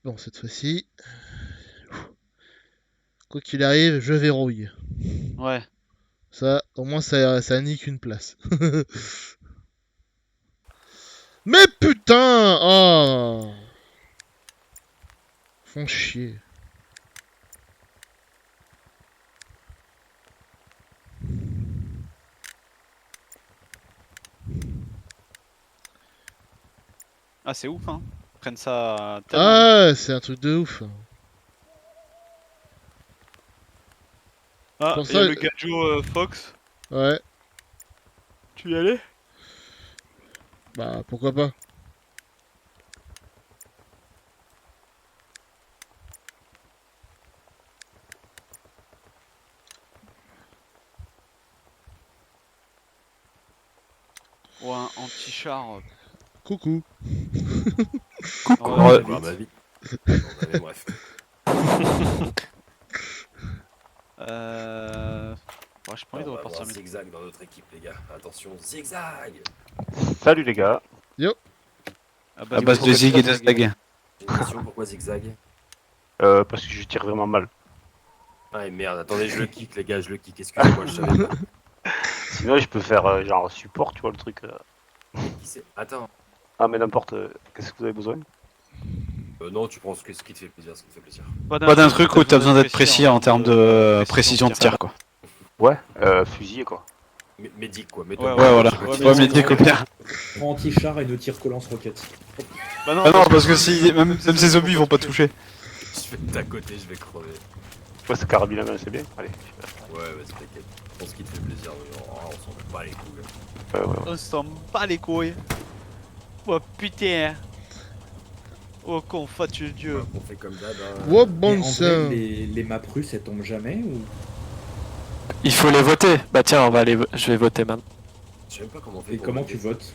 Bon, cette fois-ci, quoi qu'il arrive, je verrouille. Ouais. Ça, au moins, ça nique une place. Mais putain! Oh! Font chier. Ah, c'est ouf, hein. Ils prennent ça tellement vite. Ah, c'est un truc de ouf. Ah, Pour il y a ça, le Gajo Fox. ouais, Tu y allais? bah pourquoi pas. Ou un anti-char. Coucou. Ouais, Comment ça je Ouais. vais voir ma vite. vie. Non, mais bref. Ouais, j'ai pas envie de On va repartir avoir mes trucs. zigzag dans notre équipe, les gars. Attention, zigzag. Salut les gars. Yo. À À base base de zig et de zag. J'ai une question, pourquoi zigzag? Parce que je tire vraiment mal. Ah et merde, attendez, je le kick, les gars, je le kick. Excusez-moi, je savais pas. Sinon je peux faire genre support, tu vois le truc. Mais qui c'est? Attends. Ah mais n'importe, qu'est-ce que vous avez besoin? Non, tu prends ce qui te fait plaisir, ce qui te fait plaisir. Pas d'un truc où t'as besoin d'être précis en termes de précision de tir quoi. Ouais, fusillé quoi. Médic, quoi. Ouais, Ouais ouais, voilà, ouais, ouais, mais mais dis bien. Prends anti-char et ne tire que lance-roquettes. Bah non, Ah non parce que si même ces zombies ils vont pas toucher. Je vais être à côté, je vais crever. Ouais c'est carabine à main c'est bien. Allez. Ouais, vas-y, t'inquiète. Prends ce qui te fait plaisir. On s'en met pas les couilles. Ouais. on s'en bat les couilles. Oh putain. Oh con, fâche Dieu. On fait comme d'hab. Wow, Mais bon en sang. vrai, les maps russes, elles tombent jamais ou... Il faut les voter. Bah tiens, on va aller. Je vais voter maintenant. Je sais même pas comment on fait. Et pour comment voter. tu votes?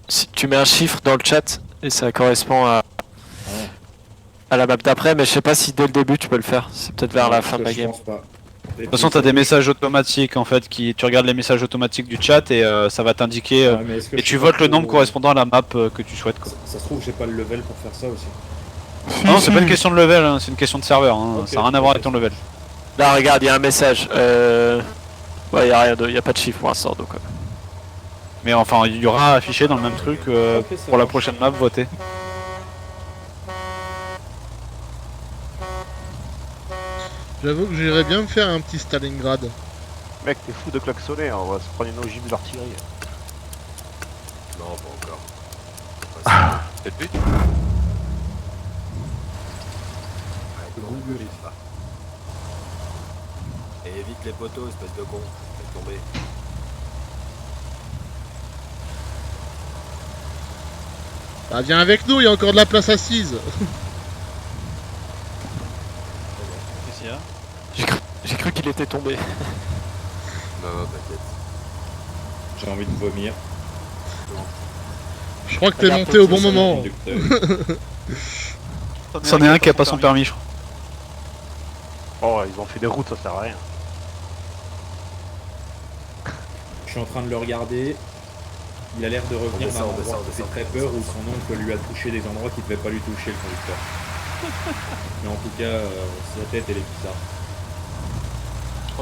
Si tu mets un chiffre dans le chat et ça correspond à la map d'après, mais je sais pas si dès le début tu peux le faire. C'est peut-être vers la fin de la Je game. pense pas. De toute façon, t'as des messages automatiques en fait. Tu regardes les messages automatiques du chat et ça va t'indiquer. Et tu votes le nombre correspondant à la map que tu souhaites quoi. Ça se trouve, j'ai pas le level pour faire ça aussi. Non, c'est pas une question de level, hein, c'est une question de serveur. Hein. Ok, Ça n'a rien à voir avec ton level. Là, regarde, il y a un message. Ouais, y a rien y a pas de chiffre pour l'instant donc. Mais enfin, il y aura affiché dans le même truc Ok, ça pour la marche. prochaine map voter. J'avoue que j'irais bien me faire un petit Stalingrad. Mec t'es fou de klaxonner, on va se prendre une ogive d'artillerie. Non, pas encore. C'est le but. Google ça. Et évite les poteaux, espèce de con. Fais tomber. Bah viens avec nous, il y a encore de la place assise. Qu'est-ce qu'il y a? J'ai cru qu'il était tombé. Non, t'inquiète. J'ai envie de vomir. Je crois que t'es monté au bon moment. C'en est un qui a pas son permis, je crois. Oh ils ont fait des routes, ça sert à rien. Je suis en train de le regarder. Il a l'air de revenir d'un endroit qui fait très peur où son oncle lui a touché des endroits qui ne devaient pas lui toucher, le conducteur. Mais en tout cas, sa tête, elle est bizarre.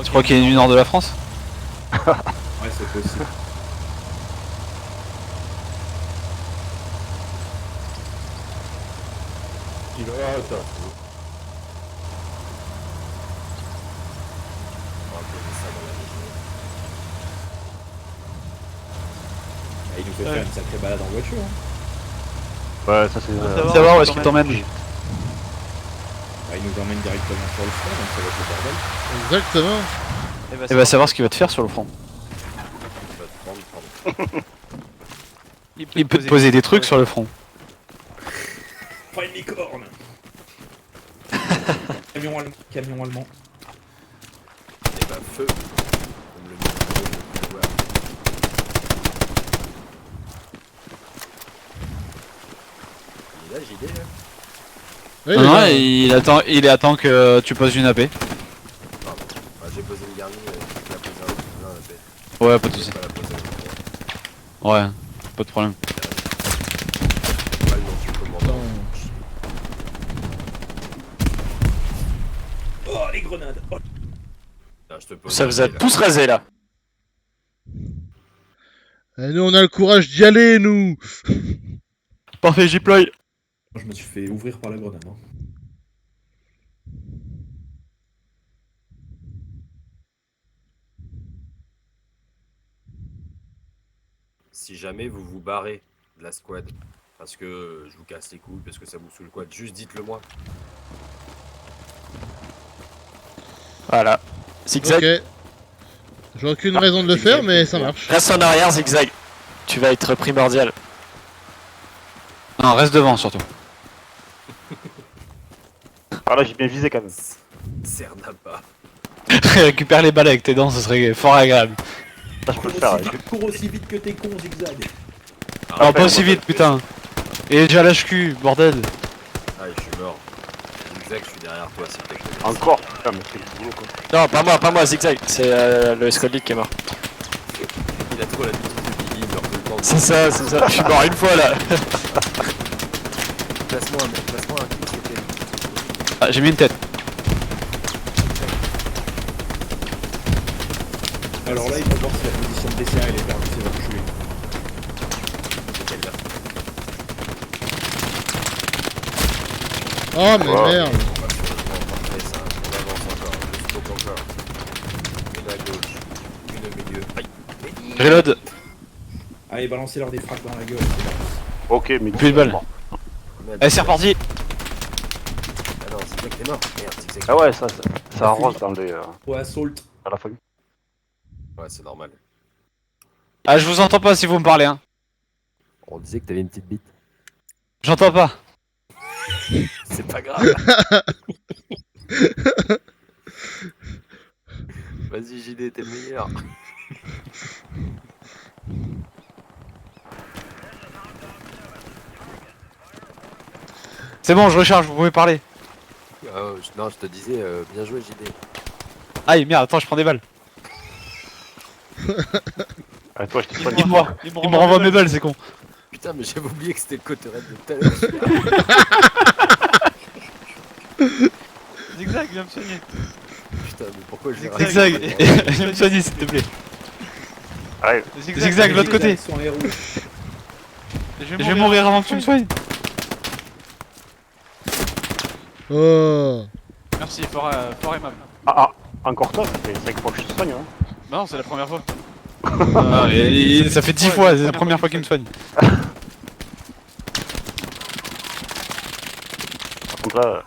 Tu crois qu'il est du nord de la France? Ouais, c'est possible. On va poser ça dans la maison. Il nous fait faire une sacrée balade en voiture. Hein. Ouais ça c'est... Savoir où est-ce qu'il t'emmène. Bah, il nous emmène directement sur le front, donc ça va être le bordel. Exactement. Et va savoir ce qu'il va te faire sur le front. On va te prendre, pardon. Il peut te poser des trucs sur le front. Prends une licorne. Camion allemand. Et bah, feu. Comme le micro, le pouvoir. Il est là, JD, là. Oui, Non, les non, gars. il attend que tu poses une AP. Pardon. Ah, j'ai posé une garnie, tu l'as posé un autre, un AP. Ouais, pas de soucis. Pas la poser. Ouais, pas de problème. Ouais, non, tu commandes. Attends. grenades. Oh. Là, je te pose Ça un vous a pied, là. tous rasé là. Et nous, on a le courage d'y aller, nous. Parfait, j'y ploy. Moi, je me suis fait ouvrir par la grenade. Hein. Si jamais vous vous barrez de la squad, parce que je vous casse les couilles, parce que ça vous saoule quoi, juste dites-le moi. Voilà. Zigzag. Ok. J'ai aucune raison de le faire, mais ça marche. Reste en arrière, zigzag. Tu vas être primordial. Non, reste devant surtout. Ah là, j'ai bien visé quand même. Cerna pas. Récupère les balles avec tes dents, ce serait fort agréable. Ça, je peux le faire. Cours aussi vite que t'es con, zigzag. Alors pas aussi vite, putain. Et déjà lâche cul, bordel. Ah, je suis mort. Zigzag, je suis derrière toi, s'il te plaît. Encore. Putain, mais c'est le boulot quoi. Non, pas moi, zigzag. C'est le Escolic qui est mort. Il a trop l'habitude de Biggie, il meurt tout le temps. C'est ça. Je suis mort une fois là. Place-moi un kill, s'il te plaît. Ah, j'ai mis une tête. Alors là, il faut voir si la position de DCA elle est perdue, c'est reculé. Nickel, là. Oh, mais merde. On va sur le plan parfait, ça. On avance encore. Je smoke encore. Une à gauche. Une au milieu. Aïe. Reload. Allez, balancez-leur des frappes dans la gueule. c'est parti. Ok, mais Plus de balles. Merde, Allez, c'est reparti. Ah non, Zigzag, t'es mort. Merde, Zigzag. Ah ouais, ça arrose dans les. Ouais, assault. À la fin. Ouais, c'est normal. Ah, je vous entends pas si vous me parlez, hein. On disait que t'avais une petite bite. J'entends pas. C'est pas grave. Vas-y, JD, t'es le meilleur. C'est bon, je recharge, vous pouvez parler. Non, je te disais, bien joué, JD. Aïe, merde, attends, je prends des balles. Ah, toi, je t'ai soigné. Il me renvoie mes balles, c'est con. Putain, mais j'avais oublié que c'était le Coterette de tout à l'heure. Zigzag, viens me soigner. Putain, mais pourquoi je l'ai Zigzag, raté viens me soigner, s'il te plaît. Allez, Zigzag, de l'autre côté. Ils sont les rouges. Je vais mourir avant que tu me soignes. Oh. Merci, fort aimable. encore toi, ça fait 5 fois que je te soigne. Hein. Bah non, c'est la première fois. Ça fait 10 fois, c'est la première fois qu'il me soigne. Par contre là,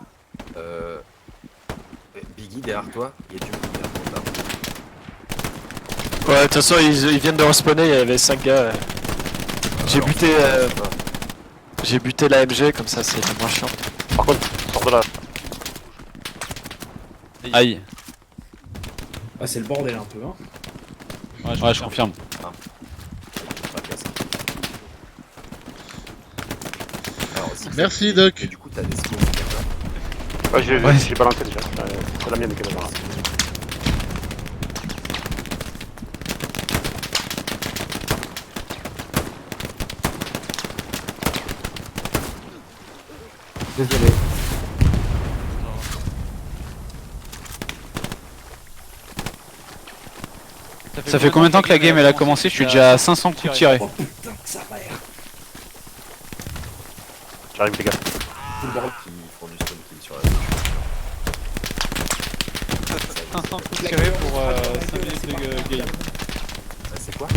Biggie derrière toi, il y a du monde derrière toi. Ouais, de toute façon, ils viennent de respawner, il y avait 5 gars. J'ai buté la MG, comme ça c'est moins chiant. par contre, sors de là. Aïe. Ah, c'est le bordel un peu, hein. Ouais, je confirme. Pas casse. Alors, Zigzag, Merci, Doc. et du coup, t'as des smokes derrière. Ouais, j'ai Ouais. balancé déjà. C'est la mienne qui est là. Désolé. Ça fait combien de temps que la game elle a commencé? Je suis déjà à 500 coups tirés. Oh putain, que ça mère. J'arrive les gars. Tout le bordel qui font du stun kill sur la 500 coups tirés pour 5 minutes de game. Ah, c'est quoi?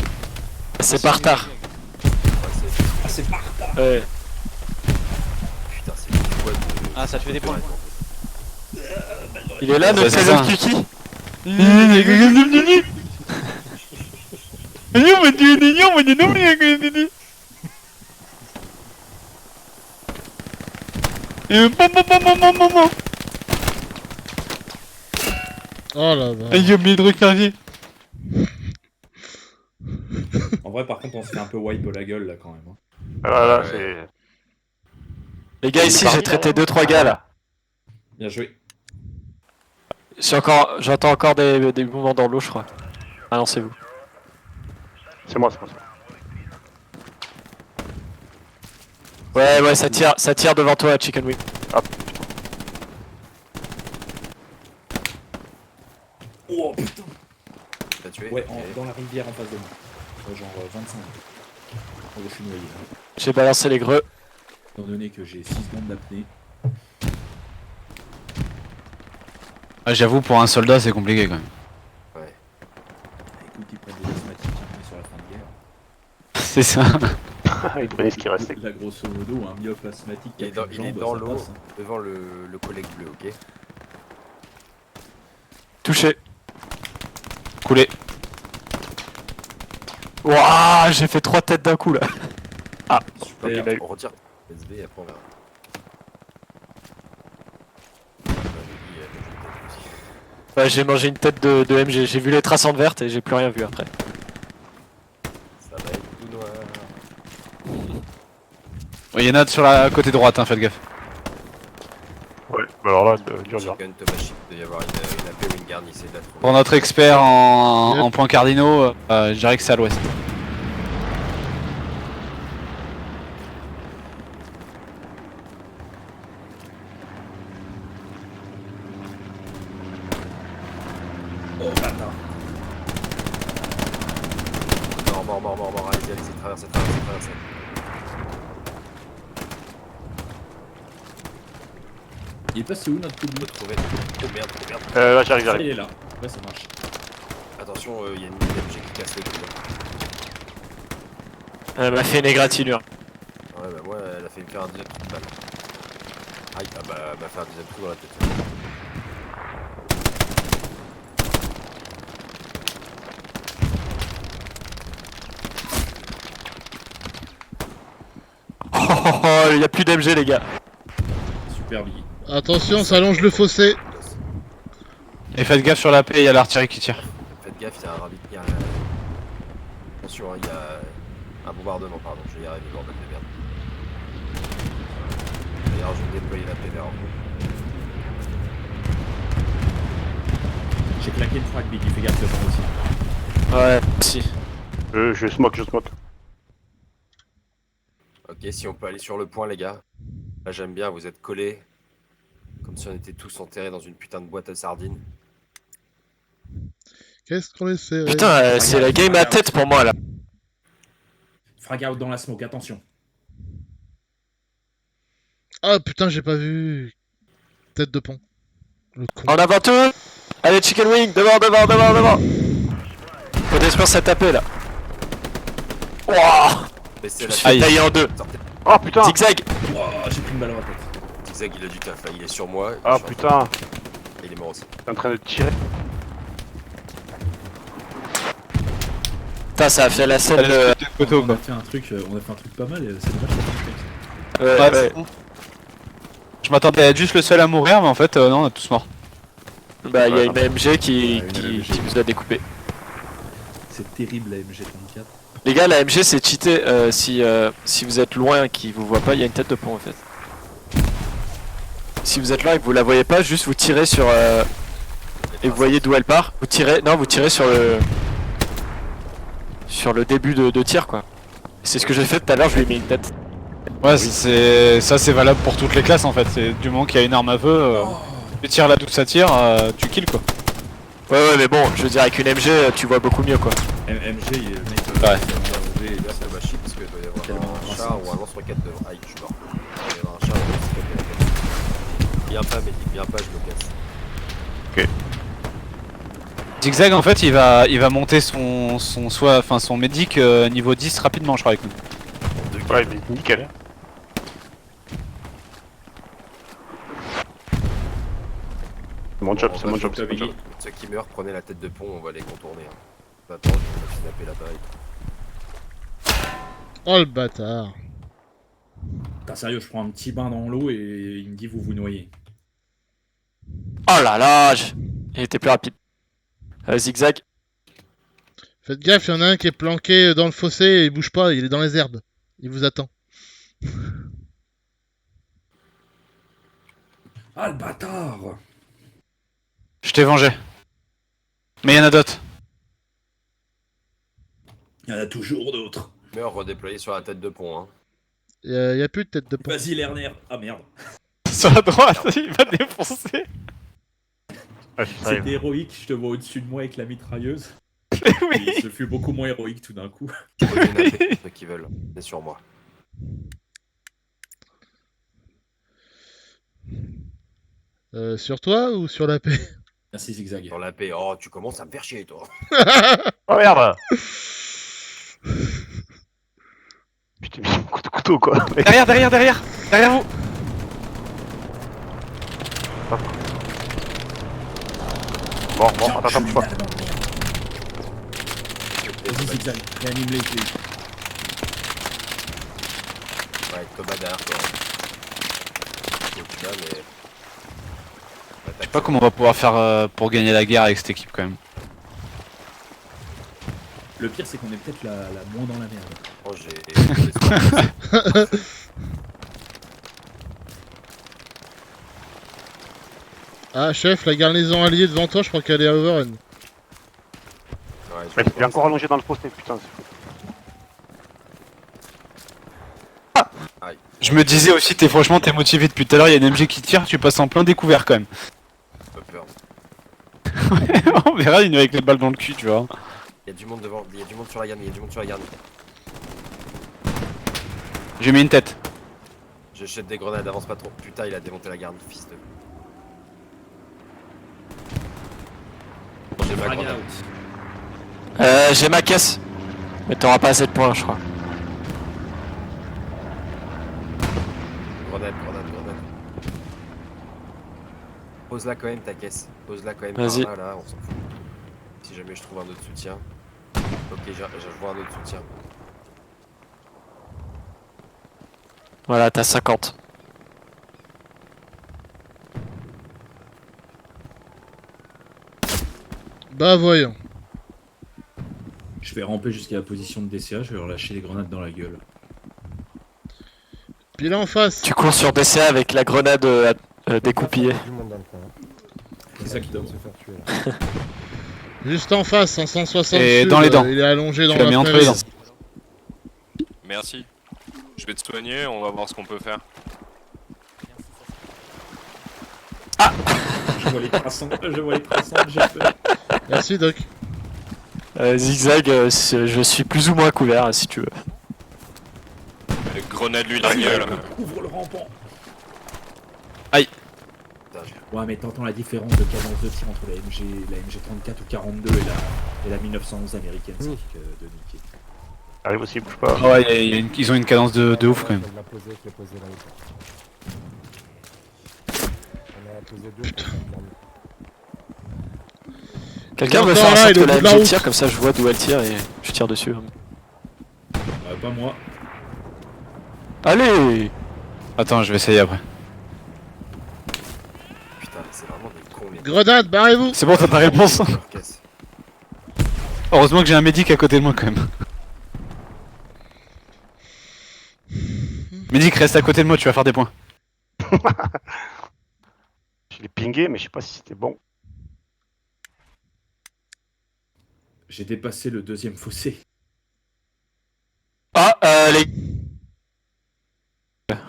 C'est par retard. Ouais, Ah, c'est par retard. Ouais. putain, c'est une fois de... Ah, ça te fait des points. Il est là, notre c'est Call of ça. Duty. Oh là là. J'ai oublié de recharger. En vrai, par contre, on se fait un peu wipe la gueule là quand même. Hein. Là, Ouais. c'est. Les gars, ici, j'ai traité 2-3 gars là. Bien joué. J'entends encore des mouvements dans l'eau, je crois. Ah non, c'est vous. C'est moi, c'est moi. Ouais, ça tire devant toi, Chicken Wing. Hop. Ouais, dans la rivière en face de moi. Genre 25. Oh, je suis noyé là. J'ai balancé les greux. Étant donné que j'ai 6 secondes d'apnée. Ah, j'avoue, pour un soldat, c'est compliqué quand même. Ouais. Écoute, ils prennent des asthmatiques on est sur la fin de guerre. C'est ça. Il prenait ce qui restait. Là, grosso modo, un myope asthmatique qui Il a est plus dans, de il est jambes, dans ça l'eau, passe, hein. devant le collègue bleu, ok? Touché. Coulé. Wouah, j'ai fait 3 têtes d'un coup là. Super. il a eu. On retire SB et après on verra. Ouais, j'ai mangé une tête de MG. J'ai vu les traçantes vertes et j'ai plus rien vu après. Ça va être tout noir. Il y en a sur la côté droite, hein, faites gaffe. Ouais, bah alors là, dur. Gun Tomashik, il doit y avoir une AP ou une garde, essayez de la trouver. Pour notre expert en, Yep. en points cardinaux, je dirais que c'est à l'ouest. Oh bâtard. Mort, allez-y, traversez. Il est passé où notre coup de bout? Retrouver. Oh merde. Là, j'arrive. Il est là. Ouais, ça marche. Attention, il y a une MG qui casse le cul. Elle m'a fait une égratignure. Ouais, bah moi, elle a fait me faire un deuxième trou de balle. Aïe, ah bah, elle m'a fait un deuxième trou dans la tête. Oh, y a plus d'MG les gars. Super Biggie. Attention, ça allonge le fossé. Et faites gaffe sur la paix, il y a l'artillerie qui tire. Faites gaffe, il y a un rabbit. Attention, il y a un bombardement, pardon, je vais y arriver, bordel de merde. D'ailleurs, je vais déployer la paix vers en haut. J'ai claqué une frag Biggie, fais gaffe devant aussi. Ouais, si. Je smoke. Ok, si on peut aller sur le point, les gars. Là, j'aime bien, vous êtes collés. Comme si on était tous enterrés dans une putain de boîte à sardines. Qu'est-ce qu'on est serré. Putain, c'est la game à tête pour moi là. Frag out dans la smoke, attention. Ah putain, j'ai pas vu. Tête de pont. Le con. En avant tout. Allez, chicken wing, devant. Faut d'espace à taper là. Wouah. Baissez la Je suis taillé en deux. Sortez. Oh putain. Zigzag. Oh, j'ai pris une balle dans la tête. Zigzag, il a du taf là, il est sur moi. Ah je suis en putain. train de- Il est mort aussi. T'es en train de tirer. Putain, ça a fait la scène. Photo, On quoi. a fait un truc pas mal, c'est dommage que ça Ouais, Ouais, ouais. c'est bon. Je m'attendais à être juste le seul à mourir, mais en fait, non, on est tous morts. Bah, il y a une AMG qui Ouais, une AMG. vous a découpé. C'est terrible la MG34. Les gars, la AMG c'est cheaté. Si vous êtes loin et qu'il vous voit pas, il y a une tête de pont en fait. Si vous êtes là et que vous la voyez pas, juste vous tirez sur. Et vous voyez d'où elle part. Vous tirez sur le. Sur le début de tir quoi. C'est ce que j'ai fait tout à l'heure, je lui ai mis une tête. Ouais, c'est valable pour toutes les classes en fait. C'est du moment qu'il y a une arme à feu, tu tires là d'où ça tire, tu kills quoi. Ouais, mais bon, je veux dire, avec une MG, tu vois beaucoup mieux quoi. MG, il est le mec. Ouais. Et là, c'est le machine parce qu'il doit y avoir Tellement un intéressant. char ou un lance-roquette devant. Aïe, je suis mort. Il doit y avoir un char ou un lance-roquette devant. Viens pas, Mehdi, viens pas, je me casse. Zigzag en fait, il va monter son médic niveau 10 rapidement, je crois, avec nous. Ouais, mais nickel. C'est mon job, On c'est va mon job, faire c'est mon job. Ceux qui meurent, prenez la tête de pont, on va les contourner. Hein. Pas attendre, on va snapper l'appareil. Oh le bâtard. Putain, sérieux, je prends un petit bain dans l'eau et il me dit vous vous noyez. Oh là là, il était plus rapide. Zigzag. Faites gaffe, il y en a un qui est planqué dans le fossé et il bouge pas, il est dans les herbes. Il vous attend. Ah le bâtard! Je t'ai vengé. Mais il y en a d'autres. Il y en a toujours d'autres. Meurs redéployé sur la tête de pont. Hein. Y a plus de tête de pont. Vas-y, Lerner. Ah merde. Sur la droite, il va défoncer. Ouais, ça arrive. C'était héroïque, je te vois au-dessus de moi avec la mitrailleuse. Et ce fut beaucoup moins héroïque tout d'un coup. Je pose une AP pour ceux qui veulent. C'est sur moi. Sur toi ou sur la paix? Merci Zigzag. Sur la paix. Oh, tu commences à me faire chier, toi. Oh merde. Putain, mis un coup de couteau quoi. Derrière vous. Bon, attends, bouge pas. Vas-y Zigzag, réanime-les. Ouais, Thomas derrière toi. Donc, tu vois, mais. Je sais pas comment on va pouvoir faire pour gagner la guerre avec cette équipe quand même. Le pire, c'est qu'on est peut-être la moins dans la merde. Oh, j'ai. Ah, chef, la garnison alliée devant toi, je crois qu'elle est à Overrun. Ouais, Mais il est encore allongé dans le fossé, putain, c'est fou. Je me disais aussi, franchement t'es motivé depuis tout à l'heure, il y a une MG qui tire, tu passes en plein découvert quand même. pas peur. On verra une avec les balles dans le cul, tu vois. Il y a du monde devant, il y a du monde sur la garde, J'ai mis une tête. Je jette des grenades, avance pas trop. Putain, il a démonté la garde, fils de. Bon, j'ai ma Frag grenade. out. J'ai ma caisse. Mais t'auras pas assez de points, je crois. Grenade. Pose-la quand même ta caisse. Pose-la quand même. Vas-y. par là, on s'en fout. Si jamais je trouve un autre soutien. Ok, je vois un autre soutien. Voilà, t'as 50. Bah voyons. Je vais ramper jusqu'à la position de DCA, je vais leur lâcher des grenades dans la gueule. Puis là en face. Tu cours sur DCA avec la grenade découpillée. C'est ça qui donne. Juste en face, en 160 Et sud, dans les dents. il est allongé dans Tu l'as la mis entre prairie. les dents. Merci. Je vais te soigner, on va voir ce qu'on peut faire. Je vois les traçants, j'ai peur. Merci Doc. Zigzag, je suis plus ou moins couvert si tu veux. Grenade-lui la gueule. Ouvre le rampant. Putain, Ouais, mais t'entends la différence de cadence de tir entre la MG34 ou 42 et la 1911 américaine, c'est de niquer. Arrive aussi, bouge pas. Ah ouais, ils ont une cadence de ouf quand même. Quelqu'un Il est me fait encore en là, sorte il est que au la bout de la MG route. tire, comme ça je vois d'où elle tire et je tire dessus. Pas moi. Allez! Attends, je vais essayer après. putain, mais c'est vraiment des cons les Grenade, barrez-vous. C'est bon, t'as ta réponse. leur caisse. Heureusement que j'ai un médic à côté de moi quand même. Médic, reste à côté de moi, tu vas faire des points. Je l'ai pingé, mais je sais pas si c'était bon. J'ai dépassé le deuxième fossé. Ah, les...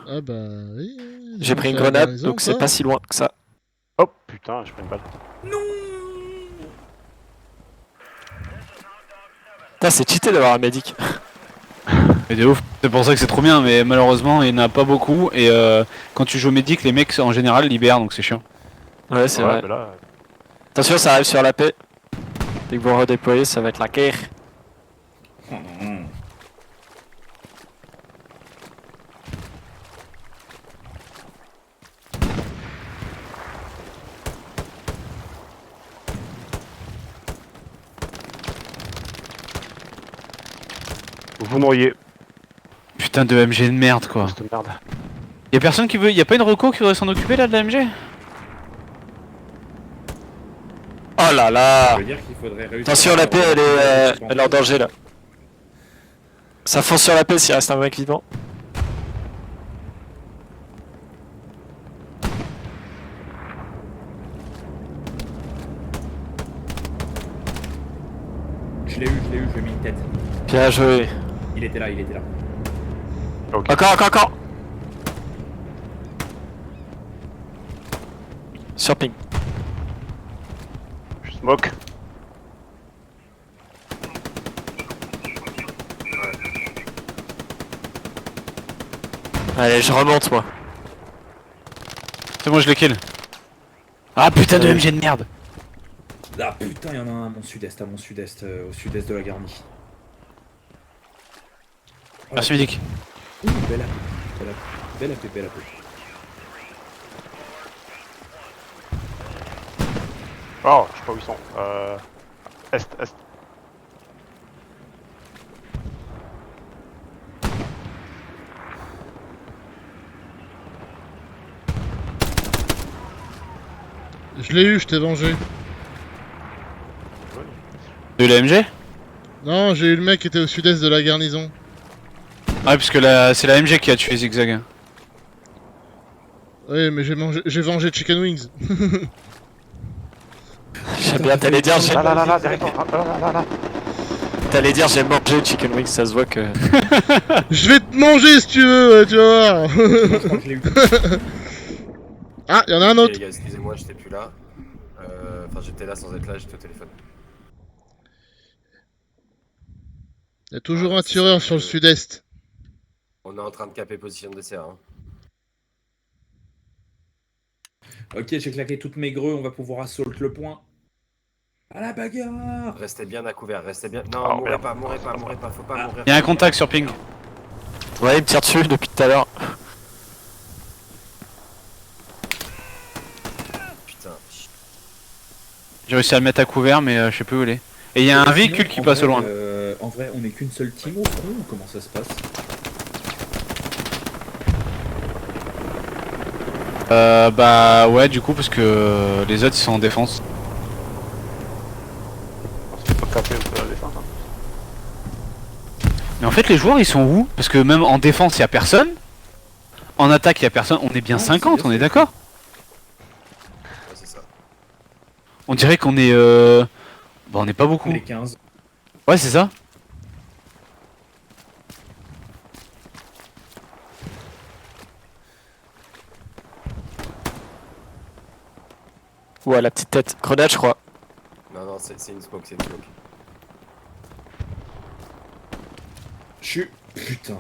Ah bah oui. J'ai pris une fait la grenade, garnison, donc c'est quoi. pas si loin que ça. Oh putain, je prends une balle. Putain, c'est cheaté d'avoir un médic. Mais de ouf. C'est pour ça que c'est trop bien, mais malheureusement il n'y en a pas beaucoup. Et quand tu joues au médic, les mecs en général libèrent, donc c'est chiant. Ouais, c'est vrai. Mais là, Attention, ça arrive sur la paix. Dès que vous redéployez, ça va être la guerre. vous noyez. Putain de MG de merde quoi. Cette merde. Y'a personne qui veut. Y'a pas une reco qui voudrait s'en occuper là de la MG? Oh là Ça là! veut dire qu'il faudrait réussir. Attention, la paix, elle est en danger là. Ça fonce sur la paix s'il reste un mec vivant. Je l'ai eu, je lui ai mis une tête. Bien joué. Il était là. Encore! Sur ping. Je smoke. Allez, je remonte moi. C'est bon, je l'ai kill. Ah putain de MG de merde. Ah putain, il y en a un à mon sud-est, au sud-est de la garnie. Oh, Merci Midic. Ouh, belle AP, belle AP, belle AP. Oh, je sais pas où ils sont. Est. Je l'ai eu, je t'ai vengé. De l'AMG? Non, j'ai eu le mec qui était au sud-est de la garnison. Ah, puisque c'est la MG qui a tué Zigzag. Oui, mais j'ai vengé Chicken Wings. J'aime bien, t'allais dire j'ai... Là, derrière toi. Là. T'allais dire j'ai mangé Chicken Wings, ça se voit que... Je vais te manger si tu veux, ouais, tu vas voir. Je crois que je l'ai eu. Ah, y'en a un Ok, autre. les gars, excusez-moi, j'étais plus là. Enfin, j'étais là sans être là, j'étais au téléphone. Il y a toujours Ah, un c'est tireur ça, sur le je- sud-est. On est en train de caper position de dessert. Hein. Ok, j'ai claqué toutes mes greux, on va pouvoir assault le point. À la bagarre. Restez bien à couvert, restez bien. Non, Oh, mourrez merde. pas, faut pas mourir. Y'a un contact sur ping. Ouais, il me tire dessus depuis tout à l'heure. Putain. J'ai réussi à le mettre à couvert, mais je sais plus où il est. Et y'a un véhicule qui passe au loin. En vrai, on est qu'une seule team au front ou comment ça se passe? Bah ouais, du coup, parce que les autres ils sont en défense. C'est pas capé de la défense. Hein. Mais en fait, les joueurs ils sont où? Parce que même en défense y'a personne. En attaque y'a personne. On est bien Ah, 50, c'est on bien, est c'est d'accord? Ouais, c'est ça. On dirait qu'on est. Bah, on est pas beaucoup. Les 15. Ouais, c'est ça. Ouais, la petite tête. Grenade, je crois. Non, c'est une smoke, c'est une smoke. Je suis... Putain.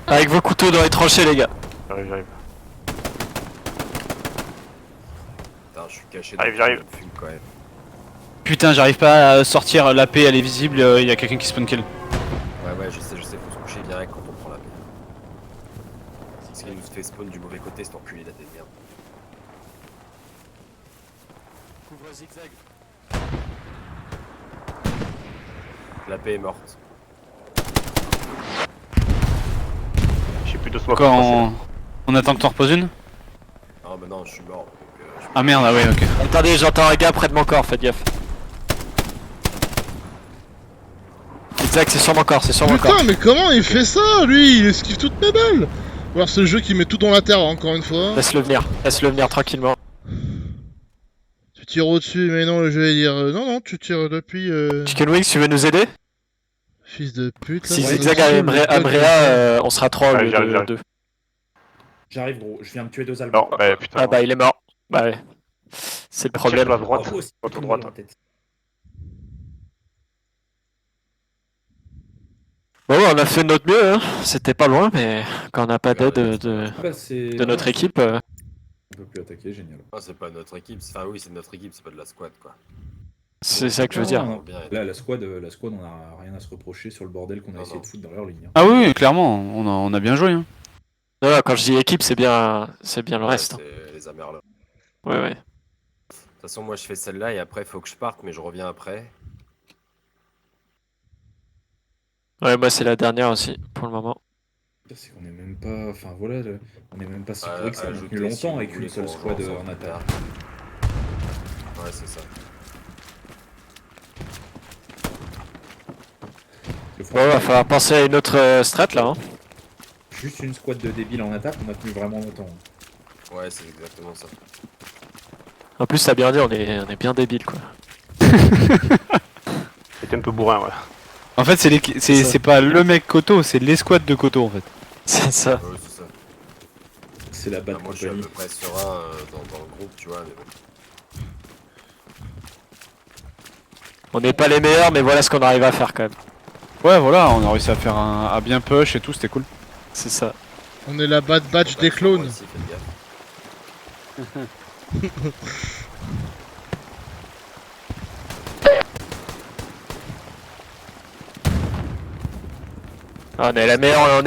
Avec vos couteaux dans les tranchées, les gars. J'arrive. Putain, je suis caché Arrive, dans j'arrive. le fume quand même. Putain, j'arrive pas à sortir. La paix elle est visible. Y'a quelqu'un qui spawn kill. Ouais, je sais, faut se coucher direct quand on prend la paix. C'est ce qui nous fait spawn du mauvais côté, cet enculé là de merde. Couvre zigzag. La paix est morte. J'ai plus de smoke. Quand on attend que t'en reposes une. Non, mais non, je suis mort. Donc, Ah merde, ah ouais, ok. Attendez, j'entends un gars près de mon corps, faites gaffe. Zigzag, c'est sur mon corps, c'est sur mon corps. Putain, mais comment il fait ça, lui? Il esquive toutes mes balles. Ou alors c'est le jeu qui met tout dans la terre, encore une fois. Laisse-le venir tranquillement. Tu tires au-dessus, mais non, le jeu va dire non, tu tires depuis. Chicken Wings, tu veux nous aider? Fils de pute. là, Si c'est Zigzag possible, a le Bréa, on sera 3 au Ouais, lieu j'arrive. de 2. J'arrive gros, je viens de tuer 2 Allemands. Non, bah putain. Ah bah il est mort. Bah ouais. C'est le problème. Tire-toi à droite. Oh, c'est Votre tout droite. dans la tête. Bon, on a fait de notre mieux, hein. C'était pas loin, mais quand on n'a pas d'aide de Ah bah, c'est... notre équipe. On peut plus attaquer, génial. Non, c'est pas notre équipe. Enfin, oui, c'est notre équipe, c'est pas de la squad quoi. C'est ça que je veux dire. Non, Bien, là, la squad, on a rien à se reprocher sur le bordel qu'on a essayé de foutre dans leur ligne. Hein. Ah oui, clairement, on a bien joué. Hein. Non, non, quand je dis équipe, c'est bien le reste. C'est les Amerles. De Ouais. toute façon, moi je fais celle-là et après, faut que je parte, mais je reviens après. Ouais, moi c'est la dernière aussi, pour le moment. C'est qu'on est même pas... Enfin voilà, on est même pas si Ouais, près que ça. On a ajoutez, tenu longtemps si vous avec voulez une seule qu'on squad relance en plus attaque. tard. Ouais, c'est ça. Ouais, va falloir penser à une autre strat là. Hein. Juste une squad de débiles en attaque, on a tenu vraiment longtemps. Ouais, c'est exactement ça. En plus, t'as bien dit, on est bien débiles quoi. C'était un peu bourrin, ouais. En fait, c'est pas le mec Koto, c'est l'escouade de Koto en fait. C'est ça. Ouais, c'est ça. C'est la bad Moi, je suis à compagnie. peu près serein dans le groupe, tu vois. Mais bon. On n'est pas les meilleurs, mais voilà ce qu'on arrive à faire quand même. Ouais, voilà, on a réussi à faire à bien push et tout, c'était cool. C'est ça. On est la bad batch des clones. Ici, faites gaffe. Ah, on est la meilleure en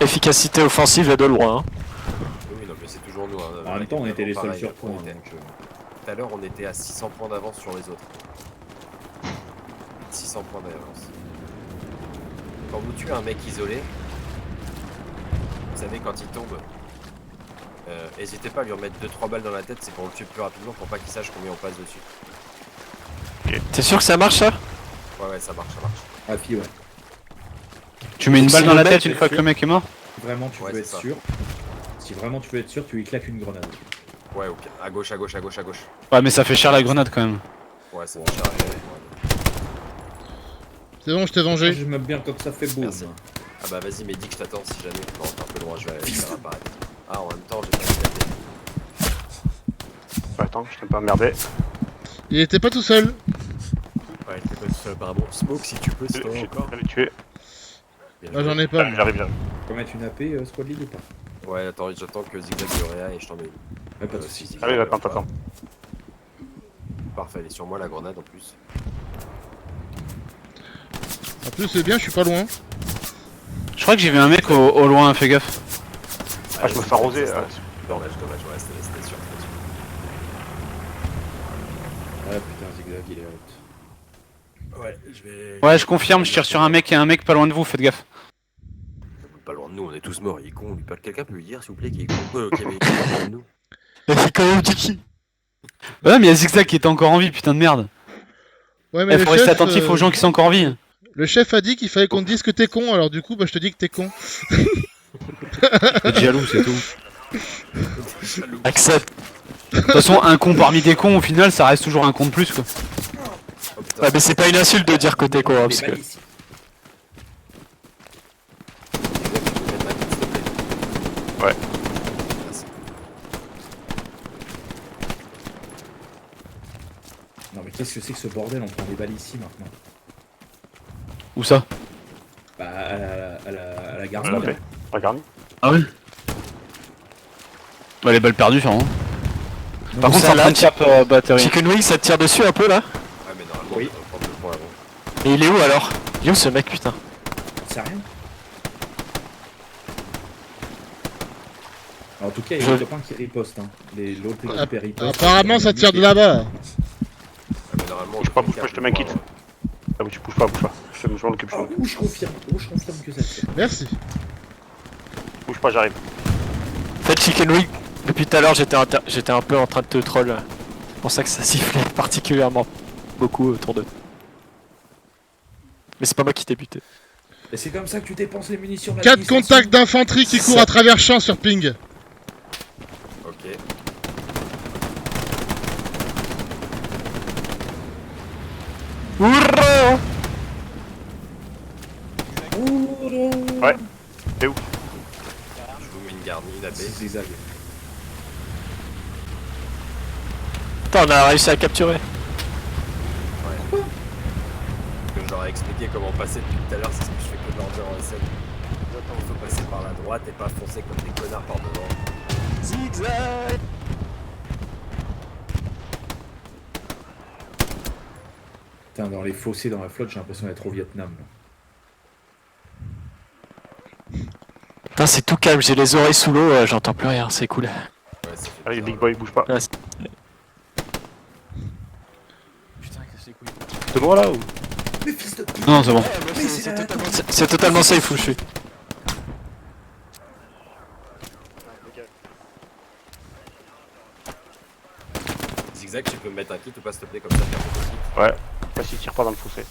efficacité offensive et de loin. Hein. Oui, non, mais c'est toujours nous. Hein. En même temps, on était les seuls Pareil, sur point. on était- Donc, Tout à l'heure, on était à 600 points d'avance sur les autres. 600 points d'avance. Quand vous tuez un mec isolé, vous savez, quand il tombe, n'hésitez pas à lui remettre 2-3 balles dans la tête, c'est pour le tuer plus rapidement, pour pas qu'il sache combien on passe dessus. T'es sûr que ça marche ça? Ouais, ça marche, ça marche. Ah, fille, ouais. Tu mets une balle Si dans le la mec tête une est fois que sûr. le mec est mort? Vraiment, tu Ouais, veux c'est être ça. sûr. Si vraiment tu veux être sûr, tu lui claques une grenade. Ouais, ok. À gauche, à gauche, à gauche, à gauche. Ouais, mais ça fait cher la grenade quand même. Ouais, c'est bon, j'arrive. C'est bon, je t'ai Je vengé. m'aime bien quand ça fait beau. Merci. moi. Ah bah vas-y, mais dis que je t'attends si jamais. Non, t'es un peu loin, je vais faire apparaître. Ah, en même temps, j'ai pas éclaté. Ouais, attends, je t'ai pas emmerdé. Il était pas tout seul. Ouais, t'es pas tout seul, apparemment. Smoke, si tu peux, Je c'est toi encore. vais le tuer. Bien Moi joué. j'en ai pas. moi. J'arrive, j'arrive. Faut mettre une AP Squad League ou pas? Ouais, attends, j'attends que Zigzag le réa et je t'en mets une. Ouais, pas de Si soucis. Zigzag Allez, le attends, fait pas. attends. Parfait, elle est sur moi la grenade en plus. En plus, c'est bien, je suis pas loin. Je crois que j'ai vu un mec au loin, fais gaffe. Ah, je me fais arroser. Dommage, dommage, ouais, c'était sûr. Ah putain, Zigzag il est out. Ouais, je vais. Ouais, je confirme, je tire sur un mec et un mec pas loin de vous, faites gaffe. Pas loin de nous, on est tous morts, il est con. Quelqu'un peut lui dire, s'il vous plaît, qu'il est con. Qu'il y avait pas loin de nous. Il a quand même dit. Ouais, mais il y a Zigzag qui était encore en vie, putain de merde. Ouais, mais Eh, le faut rester chef, attentif aux gens qui sont encore en vie. le chef a dit qu'il fallait qu'on te dise que t'es con, alors du coup, bah je te dis que t'es con. Être jaloux, c'est tout. Accepte. De toute façon, un con parmi des cons, au final, ça reste toujours un con de plus, quoi. Oh putain. Ouais, mais c'est pas une insulte de dire côté quoi, parce que. Ouais. Merci. Non mais qu'est-ce que c'est que ce bordel? On prend des balles ici maintenant. Où ça? Bah à la On garde. l'a fait. Regarde. Ah ouais? Bah, les balles perdues, sûrement. Par Où contre, ça, ça là, prend une cape batterie. Chicken Wing, ça te tire dessus un peu là? Ouais, mais normalement, Oui. on va prendre le point avant. Et il est où alors? Il est où ce mec putain? C'est rien. En tout cas, il y a Je- des copains qui ripostent. Hein. L'autre équipe riposte. Apparemment, ça tire de là-bas. Ouais, mais normalement, Bouge pas, je te mets un kit. Ah oui, tu bouges pas, bouge pas. Je m'en occupe, je m'en Oh, occupe. où je confirme que ça tire. Merci. Bouge pas, j'arrive. En fait, Chicken Wing, depuis tout à l'heure, j'étais un peu en train de te troll. C'est pour ça que ça sifflait particulièrement beaucoup autour d'eux. Mais c'est pas moi qui t'ai buté. Et c'est comme ça que tu dépenses les munitions. de 4 l'administration. contacts d'infanterie qui courent à travers champ sur ping. Ok. Hurrah! Ouais. T'es où? Je vous mets une garde, une AP. C'est zigzag. Putain, on a réussi à capturer. Que je leur ai expliqué comment passer depuis tout à l'heure, c'est ce que je fais que de leur dire en SM. Attends, il faut passer par la droite et pas foncer comme des connards par devant. Zigzag! Putain, dans les fossés, dans la flotte, j'ai l'impression d'être au Vietnam. là. Putain, c'est tout calme, j'ai les oreilles sous l'eau, j'entends plus rien, c'est cool. Ouais, ça fait Allez, bizarre. big boy, bouge pas. Ouais, Putain, casse les couilles. De moi là ou? Non, c'est bon. c'est totalement safe où je suis. Zigzag, tu peux me mettre un kit ou pas, s'il te plaît, comme ça, faire ton kit. Ouais. Vas-y, tire pas dans le fossé.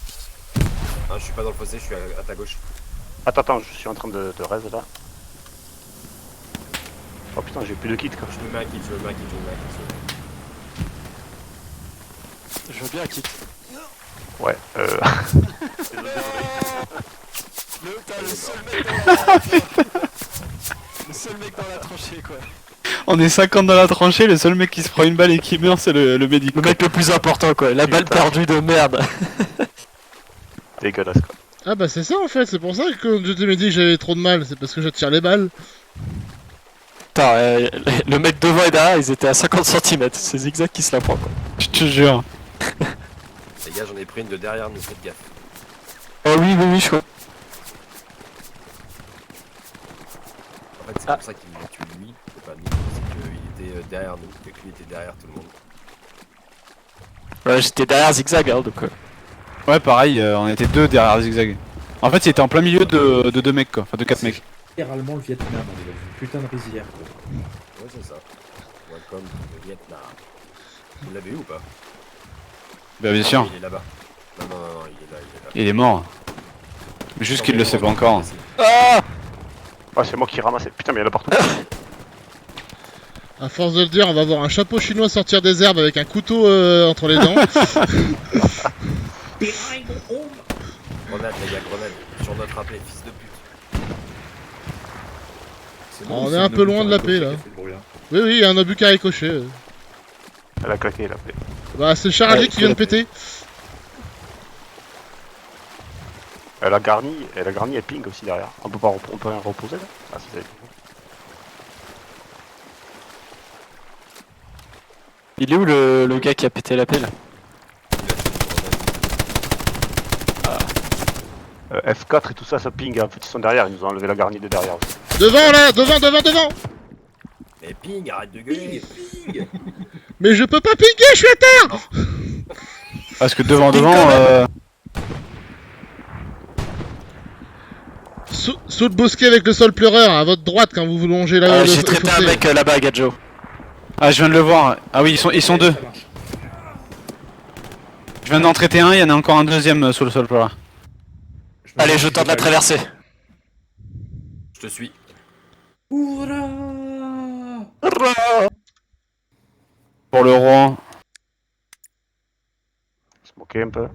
Hein, je suis pas dans le fossé, je suis à ta gauche. Attends, je suis en train de raise là. Oh putain, j'ai plus de kit quoi. Je me mets un kit, je me mets un kit, je me mets un kit. Je veux bien un kit. Ouais, Le seul mec dans la tranchée quoi. On est 50 dans la tranchée, le seul mec qui se prend une balle et qui meurt, c'est le médic. Le mec le plus important quoi, la balle perdue de merde. dégueulasse quoi. Ah bah c'est ça en fait, c'est pour ça que quand je te m'ai dit que j'avais trop de mal, c'est parce que je tire les balles. Putain, le mec devant et derrière ils étaient à 50 cm, c'est Zigzag qui se la prend quoi. Je te jure. Les gars, j'en ai pris une de derrière nous, faites gaffe. Oh oui, je crois. En fait, c'est pour ça qu'il m'a tué lui, c'est pas nous, c'est qu'il était derrière nous, et que lui était derrière tout le monde. Ouais, j'étais derrière Zigzag hein, donc... Ouais, pareil, on était deux derrière Zigzag. En fait, il était en plein milieu de deux mecs quoi, enfin de quatre mecs. Littéralement le Vietnam, on est dans une putain de rizière quoi. Ouais, c'est ça. Welcome to the Vietnam. Vous l'avez eu ou pas? Bah bien sûr, Il est là-bas. Non, il est là, il est mort. Juste qu'il le sait pas encore. Ah Ah, c'est moi qui ramassais. Putain, mais il y en a partout. À force de le dire, on va voir un chapeau chinois sortir des herbes avec un couteau entre les dents. Grenade, les gars, grenade. Sur notre rappel, fils de pute. On est un peu loin de la paix là. Oui, il y a un obus qui a ricoché. Elle a claqué, la paix. Bah c'est Charlie qui vient de péter. Elle a garni, elle ping aussi derrière. On peut rien reposer là. Ah, c'est ça. Il est où le gars qui a pété la pelle? F4 et tout ça, ça ping. En fait, ils sont derrière, ils nous ont enlevé la garnie de derrière aussi. Devant là, devant. Mais ping, arrête de gueuler. Mais je peux pas pinguer, je suis à terre. Parce que devant, Sous le bosquet avec le sol pleureur, à votre droite quand vous vous longez là. J'ai traité un mec là-bas, Gadjo. Ah, je viens de le voir. Ah oui, ils sont deux. Je viens d'en traiter un, il y en a encore un deuxième sous le sol là. Allez, je tente la traversée. Je te suis. Pour le roi. Se moquer un peu.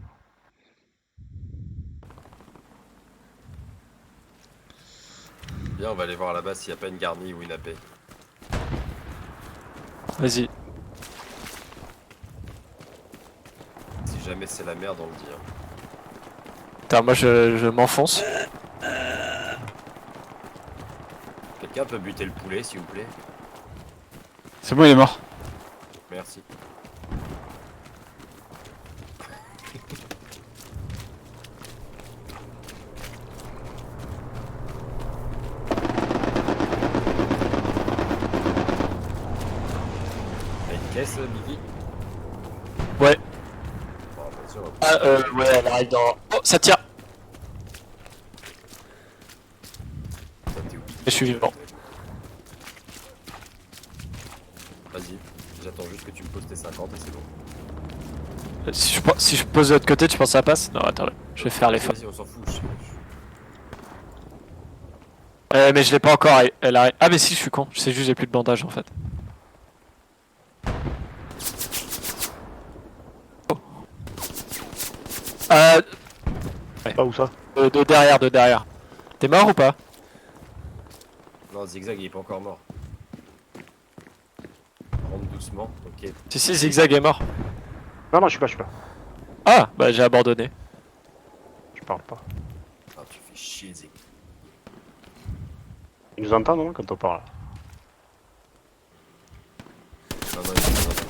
Bien, on va aller voir là-bas s'il n'y a pas une garnie ou une AP. Vas-y. Si jamais c'est la merde, on le dit. Hein. Putain, moi je m'enfonce. Quelqu'un peut buter le poulet, s'il vous plaît? C'est bon, il est mort. Merci. Y'a une caisse, Biggie? Ouais. Bon, attention, Ouais, elle arrive dans... Oh, ça tire. ça, t'es où? Je suis vivant. Vas-y, j'attends juste que tu me poses tes 50 et c'est bon. Si je pose de l'autre côté, tu penses que ça passe? Non, attends, je vais faire l'effort. Vas-y, on s'en fout. Mais je l'ai pas encore, elle arrive. Ah mais si, je suis con, je sais juste j'ai plus de bandage en fait. Oh. Ah, où ça? De derrière. T'es mort ou pas? Non, Zigzag, il est pas encore mort. Rentre doucement, ok. Si, Zigzag est mort. Non, je suis là. Ah, bah j'ai abandonné. Je parle pas. Ah, tu fais chier, Zig. Ils nous entendent, non, quand on parle? Non, il nous entend.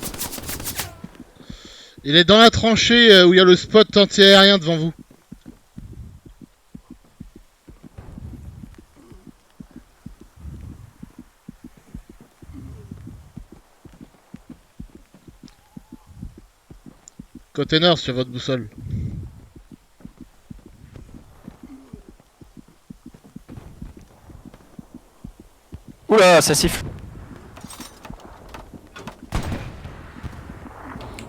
Il est dans la tranchée où il y a le spot anti-aérien devant vous. Côté nord sur votre boussole. Oula, ça siffle.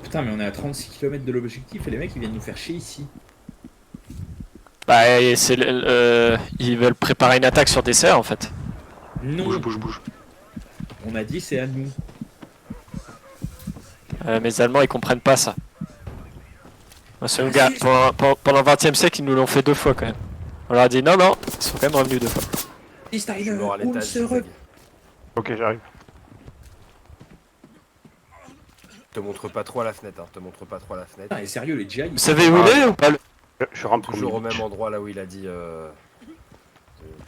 Putain, mais on est à 36 km de l'objectif et les mecs ils viennent nous faire chier ici. Bah, c'est ils veulent préparer une attaque sur des serres en fait. Non, Bouge. on a dit c'est à nous. Mais les Allemands ils comprennent pas ça. C'est un gars, pendant le 20 e siècle, ils nous l'ont fait 2 fois quand même. On leur a dit non, non, ils sont quand même revenus 2 fois. Je suis mort à l'étage. Zigzag. Ok, j'arrive. Te montre pas trop à la fenêtre, hein. Te montre pas trop à la fenêtre. Ah, et sérieux, les GI. Vous savez où il est ou pas Je rentre Toujours au comme même endroit là où il a dit.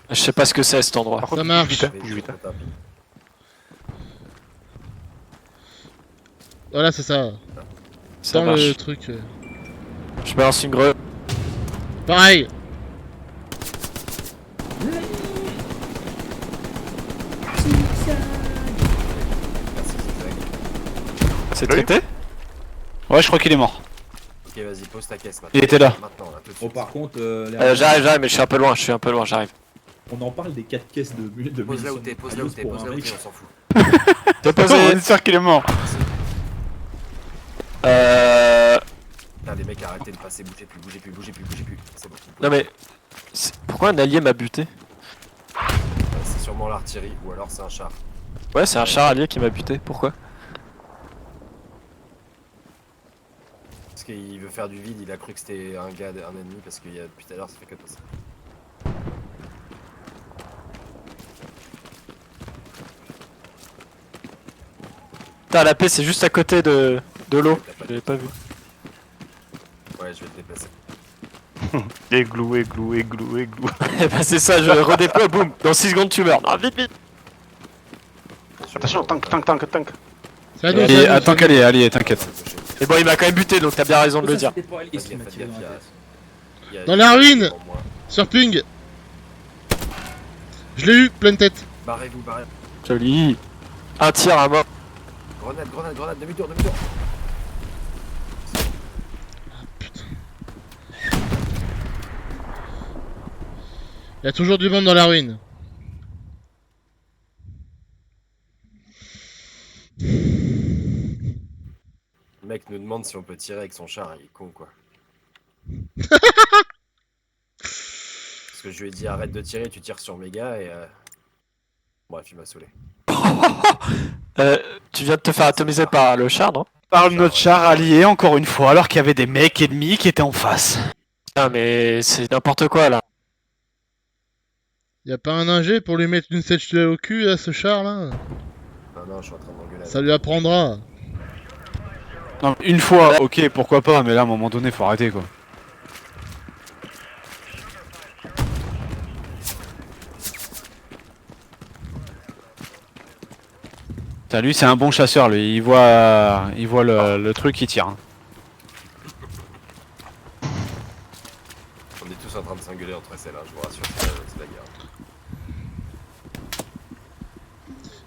Je sais pas ce que c'est cet endroit. Par contre, Ça marche. vite, hein, vite, hein. Voilà, c'est ça. Ça Dans marche. le truc. Je balance une greu. Pareil. Merci Zigzag. C'est Salut. traité? Ouais, je crois qu'il est mort. Ok, vas-y, pose ta caisse maintenant. Il était là. Maintenant, là, tout de Bon, suite. par contre, J'arrive, mais je suis un peu loin, j'arrive. on en parle des 4 caisses de Pose là où munitions t'es, pose là où Adios t'es, pour pose un là où mec. t'es, on s'en fout. T'es On posé. est sûr qu'il est mort. Putain, les mecs, arrêtez de passer, bougez plus, bougez plus, bougez plus, bougez plus. C'est bon. Non mais. Pourquoi un allié m'a buté? C'est sûrement l'artillerie, ou alors c'est un char. Ouais, c'est un char allié qui m'a buté, pourquoi? Parce qu'il veut faire du vide, il a cru que c'était un gars, un ennemi, parce qu'il y a depuis tout à l'heure, ça fait que passer. Putain, la paix c'est juste à côté de l'eau. Je l'avais pas vu. Ouais, je vais te déplacer. Églou, églou, églou, églou. Et bah c'est ça, je redéploie, boum, dans 6 secondes tu meurs. Non, vite, vite. Attention, tank, tank, tank, tank. C'est à nous, Et c'est à nous, attends c'est à qu'elle est, allez, t'inquiète. Et bon, il m'a quand même buté, donc t'as bien raison de le dire. C'était pas Alice Faites qui m'a gaffe, tiré faites dans la gaffe, tête. il y a- nous. Dans la ruine. Pour moi. nous. Sur ping. Je l'ai eu, pleine tête. Barrez-vous, barrez. Joli. Un tir à mort. Grenade, grenade, grenade, demi-tour, demi-tour. Il y a toujours du monde dans la ruine. Le mec nous demande si on peut tirer avec son char, il est con quoi. Parce que je lui ai dit arrête de tirer, tu tires sur mes gars et bref, il m'a saoulé. Tu viens de te faire atomiser par le char, non? Parle notre char allié encore une fois, alors qu'il y avait des mecs ennemis qui étaient en face. Putain, mais c'est n'importe quoi là. Y a pas un ingé pour lui mettre une sèche-tuelle au cul à ce char là? Non, non, je suis en train de m'engueuler. Ça lui apprendra. Non, une fois, ok, pourquoi pas, mais là, à un moment donné, faut arrêter quoi. Putain, lui, c'est un bon chasseur, lui. Il voit le truc, il tire. Hein. On est tous en train de s'engueuler entre celles là, je vous rassure, c'est la guerre.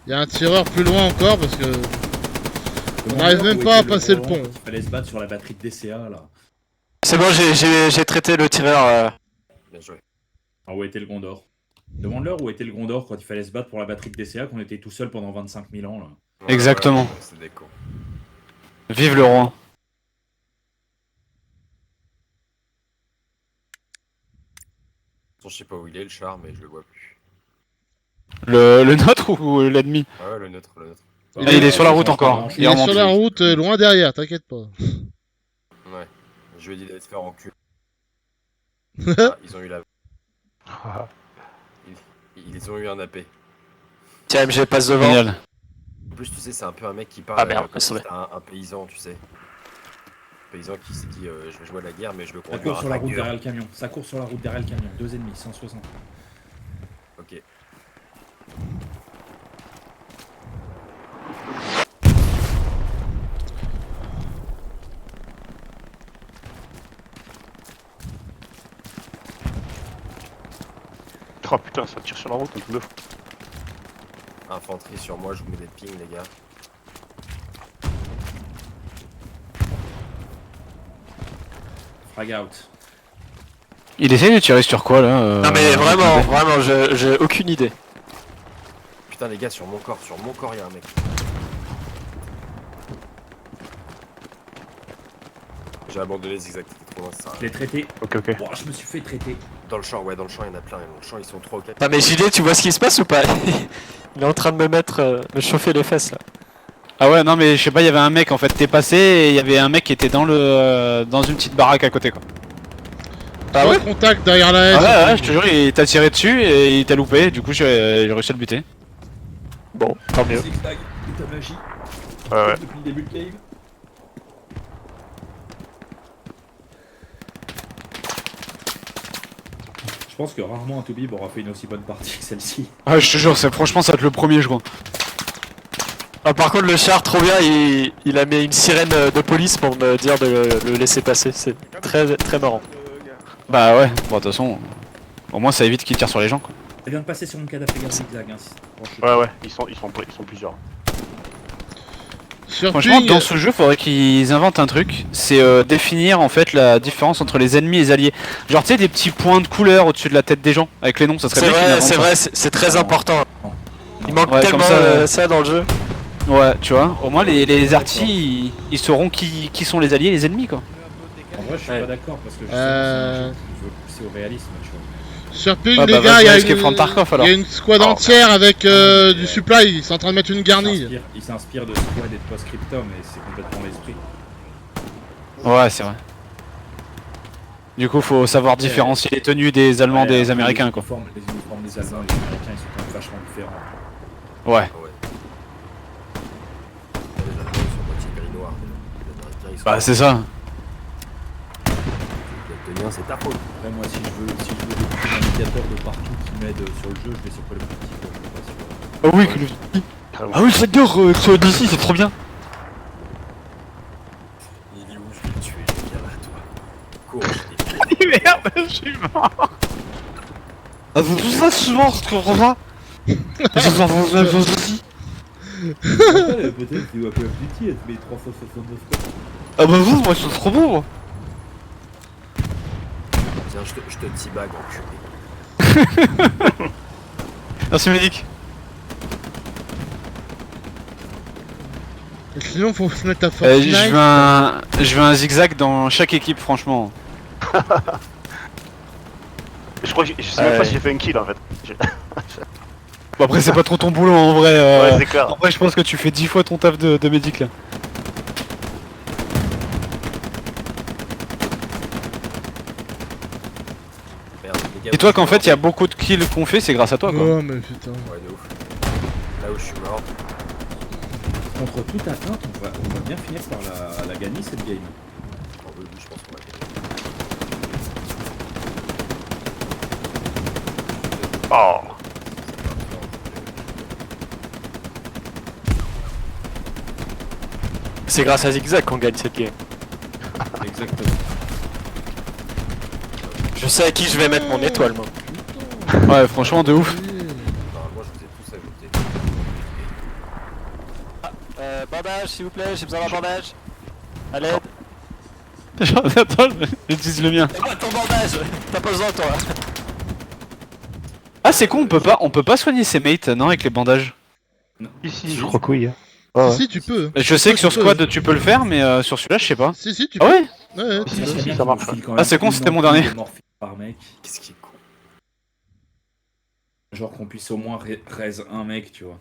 Y a un tireur plus loin encore parce que on n'arrive même Où pas à était passer le Roland pont. quand Il fallait se battre sur la batterie de DCA là. C'est bon, j'ai traité le tireur. Bien joué. Ah, où était le Gondor? Demande-leur où était le Gondor quand il fallait se battre pour la batterie de DCA, qu'on était tout seul pendant 25 000 ans là. Ouais, Exactement. ouais, c'est des cons. Vive le roi. Je sais pas où il est le char, mais je le vois plus. Le nôtre ou l'ennemi? Ah ouais, le neutre, le neutre. Ah, il est sur la route encore. Il est remonte, sur la lui. route, loin derrière, t'inquiète pas. Ouais. Je lui ai dit d'aller se faire en cul. Ah, ils ont eu la. Ils ont eu un AP. Tiens, MG passe devant. Génial. En plus, tu sais, c'est un peu un mec qui parle Ah, merde, comme si désolé. c'était un paysan, tu sais. Un paysan qui s'est dit je vais jouer à la guerre, mais je veux Ça conduire court un sur la route tracteur. derrière le camion. Ça court sur la route derrière le camion. 2 ennemis, 160. Ok. Oh putain, ça tire sur la route, un truc de fou. Infanterie sur moi, je vous mets des pings, les gars. Frag out. Il essaye de tirer sur quoi là Non mais vraiment, j'ai aucune idée. Putain, les gars, sur mon corps, il y a un mec. J'ai abandonné Zigzag, c'était trop loin, ça. Je l'ai traité. Ok, ok. Oh, je me suis fait traiter. Dans le champ, ouais, dans le champ, il y en a plein. Dans le champ, ils sont 3 ou 4. Non mais JD, tu vois ce qui se passe ou pas? Il est en train de me chauffer les fesses là. Ah ouais, non, mais je sais pas, il y avait un mec en fait, t'es passé et il y avait un mec qui était dans une petite baraque à côté quoi. Ah ouais. Contact derrière la haie. Ah ouais, je te jure, il t'a tiré dessus et il t'a loupé, du coup j'ai réussi à le buter. Bon, tant mieux. Zigzag, ta magie. Ouais. Depuis le début de game. Je pense que rarement un Toubib aura fait une aussi bonne partie que celle-ci. Ah, je te jure, franchement, ça va être le premier, je crois. Ah, par contre, le char, trop bien, il a mis une sirène de police pour me dire de le laisser passer. C'est très, très marrant. Bah ouais, bon, de toute façon, au moins ça évite qu'il tire sur les gens quoi. Elle vient de passer sur mon cadavre, regarde Zigzag. Hein. Ouais, ils sont plusieurs. Sur Franchement, Ping, dans ce jeu, faudrait qu'ils inventent un truc, c'est définir en fait la différence entre les ennemis et les alliés. Genre, tu sais, des petits points de couleur au-dessus de la tête des gens, avec les noms, ça serait C'est bien qu'ils vrai, inventent c'est ça. vrai, c'est très important. Il manque Ouais, tellement comme ça, ça dans le jeu. Ouais, tu vois, au moins les artis, ils sauront qui sont les alliés et les ennemis quoi. En vrai, je suis Ouais. pas d'accord parce que justement, c'est un jeu qui veut pousser au réalisme, tu vois. sur Ping, Ah, les bah, gars, vas-y, il y a Escape from Tarkov, il alors. y a une squad Oh, entière avec du supply. Ils sont en train de mettre une garnie. Il s'inspire de Squad et de Postscriptum et c'est complètement l'esprit. Ouais, c'est vrai. Du coup, faut savoir différencier les tenues des Allemands des après, Américains quoi. Les uniformes des Allemands et des Américains, ils sont quand même vachement différents. Ouais. Ah ouais. Les Allemands ils sont moitié gris noir. Les Américains ils sont. Bah, c'est ça. Le tenir, c'est ta faute. Après, moi, si je veux des petits indicateurs de partout qui m'aident sur le jeu, je vais sur Call of Duty. Quoi. Je vais pas sur- Ah oui, que le... Ah oui, j'adore sur DC, c'est trop bien. Il est où? Je vais le tuer, je viens là, toi. Cours, je t'ai dit. Merde, je suis mort. Ah, c'est tout ça, je suis mort, je comprends pas. Peut-être, tu vois Call of Duty, elle te met 3 fois 69 fois. Ah bah vous, moi je suis trop bon moi. Tiens, je te teabag, enculé. Merci Médic. Et sinon, faut se mettre à Fortnite. Je veux un zigzag dans chaque équipe franchement. Je crois que je sais même pas si j'ai fait une kill en fait. Bon après c'est pas trop ton boulot en vrai. Ouais, c'est clair. En vrai je pense que tu fais 10 fois ton taf de Médic là. Merde, les gars. Et toi qu'en fait il y a beaucoup de kills qu'on fait, c'est grâce à toi quoi. Oh, mais putain. Ouais, de ouf. Là où je suis mort. Contre toute atteinte, on va bien finir par la gagner cette game. Oh, oui, je pense qu'on va gagner. Oh. C'est grâce à Zigzag qu'on gagne cette game. Exactement. Je sais à qui je vais mettre mon étoile, moi. Ouais franchement de ouf. Normalement, je vous ai tous ajouté. Bandage, s'il vous plaît, j'ai besoin d'un bandage. À l'aide. Attends, j'utilise le mien. Ah, ton bandage. T'as pas besoin, toi. Ah c'est con, on peut pas soigner ses mates non avec les bandages. Ici, je crois que oui. Si, tu peux. Je sais que sur Tu peux. Squad tu peux le faire mais sur celui-là je sais pas. Si, tu Ah peux. ouais. Ouais, tu Si, peux. si, bien ça marche. qu'il file quand Ah, même c'est con, une c'était mon morphine dernier. de morphine par mec. Qu'est-ce qui est con? Genre qu'on puisse au moins raise un mec, tu vois.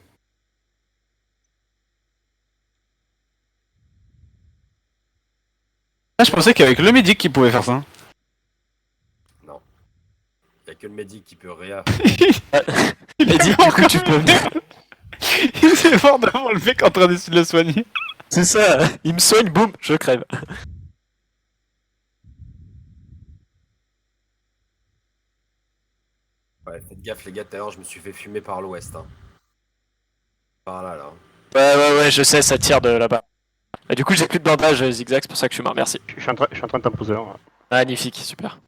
Ah je pensais qu'avec le Médic qu'il pouvait faire ça. Non. Y'a que le médic qui peut réa. Il a dit, du coup, tu peux venir. Il s'est fort devant le mec en train d'essayer de le soigner. C'est ça. Il me soigne, boum, je crève. Ouais, faites gaffe, les gars, tout à l'heure, je me suis fait fumer par l'ouest. Hein. Par là, là. Ouais, je sais, ça tire de là-bas. Et du coup, j'ai plus de bandage, Zigzag, c'est pour ça que je suis mort, merci. Je suis en train de t'imposer un. Magnifique, super.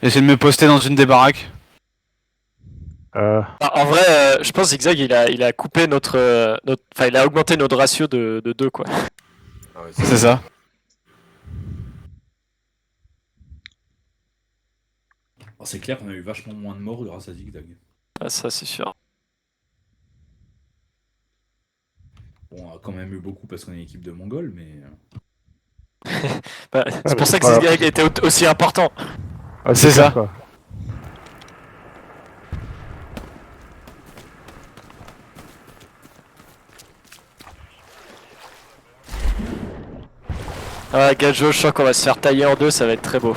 Essaye de me poster dans une des baraques. Ah, en vrai, je pense Zigzag, il a coupé notre... Enfin, il a augmenté notre ratio de 2, quoi. Ah ouais, C'est ça. Alors, c'est clair qu'on a eu vachement moins de morts grâce à Zigzag. Ah, ça, c'est sûr. Bon, on a quand même eu beaucoup parce qu'on est une équipe de Mongols, mais... Bah, c'est mais pour ça que voilà. Zigzag était aussi important. C'est ça. Quoi. Ah, Gajo, je sens qu'on va se faire tailler en deux, ça va être très beau.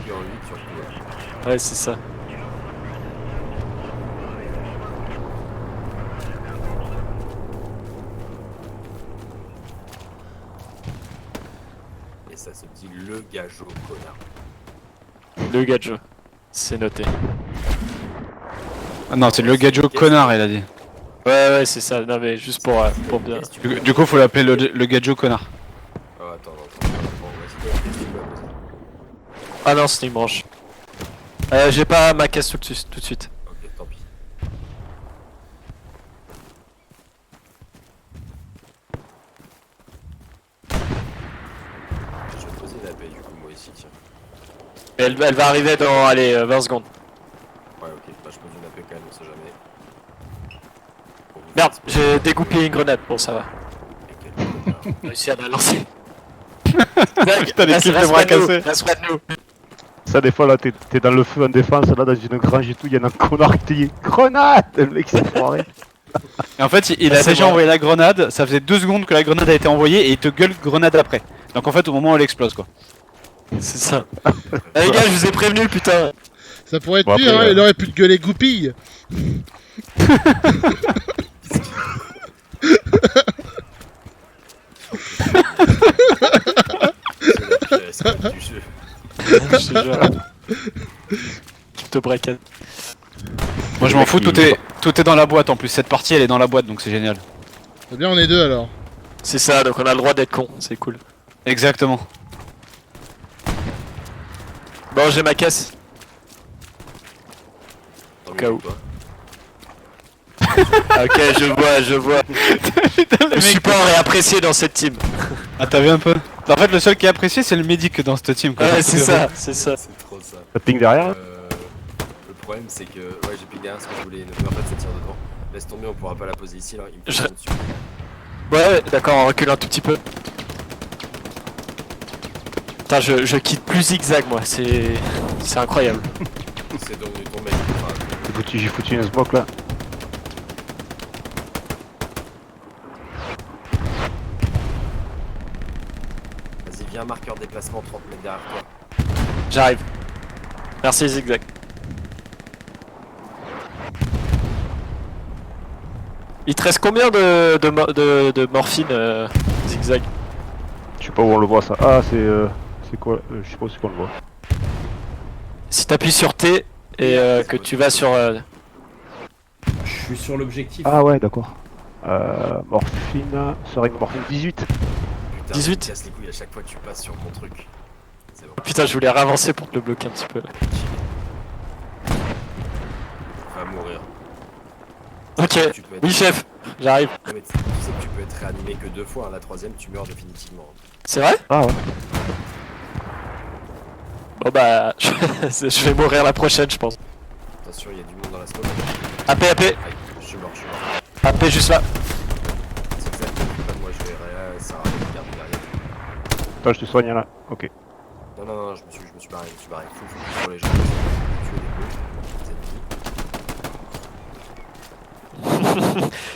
Puis en 8 surtout. Ouais, c'est ça. Et ça se dit le Gajo, connard. Le Gajo. C'est noté. Ah non, c'est le Gadjo connard, il a dit. Ouais, c'est ça. Non, mais juste pour bien. Du coup, faut l'appeler le Gadjo connard. Oh, attends. Bon, vas-y, qu'est-ce que tu vas poser? Ah non, c'est une branche. J'ai pas ma caisse tout de suite. Ok, tant pis. Je vais poser la paix du coup, moi ici, tiens. Elle va arriver dans, allez, 20 secondes. Ouais, ok, bah je pose une AP quand même, on sait jamais. Pour vous Merde, faire j'ai dégoupillé une grenade. Bon, ça va. et quel connard. J'ai réussi à la lancer. Putain, les clips de bras cassés. Reste près de nous. Ça, des fois, là, t'es dans le feu en défense, là, dans une grange et tout, il y en a un connard qui dit grenade. Le mec s'est foiré. Et en fait, il a c'est déjà moi. envoyé la grenade, ça faisait 2 secondes que la grenade a été envoyée et il te gueule grenade après. Donc en fait, au moment où elle explose quoi. C'est ça. Ah, les gars, je vous ai prévenu, putain. Ça pourrait être Bon, pire, après, hein, il aurait pu te gueuler goupille. C'est la PS4 du jeu. Je te jure. Tu te braquettes. Moi je m'en fous, tout est dans la boîte en plus. Cette partie elle est dans la boîte donc c'est génial. C'est bien, on est deux alors. C'est ça, donc on a le droit d'être con, c'est cool. Exactement. Bon, j'ai ma caisse. Tant cas mieux où. pour toi. Ok, je vois. Le support est apprécié dans cette team. Ah t'as vu un peu. En fait le seul qui est apprécié c'est le médic dans cette team quoi. Ouais, c'est ça, c'est ça. C'est trop ça. Ça ping derrière. Le problème c'est que. Ouais, j'ai pris derrière ce que je voulais. Mais en fait, ça tire devant. Laisse tomber, on pourra pas la poser ici là. Il me Je- tire dessus. Ouais, d'accord, on recule un tout petit peu. Putain, je quitte plus zigzag moi, c'est incroyable. C'est devenu ton mec. Enfin, J'ai foutu une smoke là. vas-y, viens, marqueur déplacement 30 mètres derrière toi. J'arrive. Merci zigzag. Il te reste combien de morphine zigzag? Je sais pas où on le voit ça. Ah, c'est quoi je sais pas où c'est qu'on le voit. Si t'appuies sur T et que tu vas sur... Je suis sur l'objectif. Ah ouais, d'accord. Morphine. Serait une morphine 18. Putain, 18. tu me casses les couilles à chaque fois que tu passes sur mon truc. C'est bon. Putain, je voulais ravancer pour te le bloquer un petit peu. Va mourir. Ok, Tu peux être... oui chef, j'arrive. Non, mais tu sais que tu peux être réanimé que 2 fois. Hein. La troisième, tu meurs définitivement. C'est vrai? Ah ouais. Bon bah, je vais mourir la prochaine je pense. Attention, il y a du monde dans la smoke. AP, Aïe, je suis mort. AP juste là. C'est exactement pas de moi, je vais ça regarde derrière. Attends, je te soigne là. Ok. Non, je me suis barré. Faut sur les gens. Tuer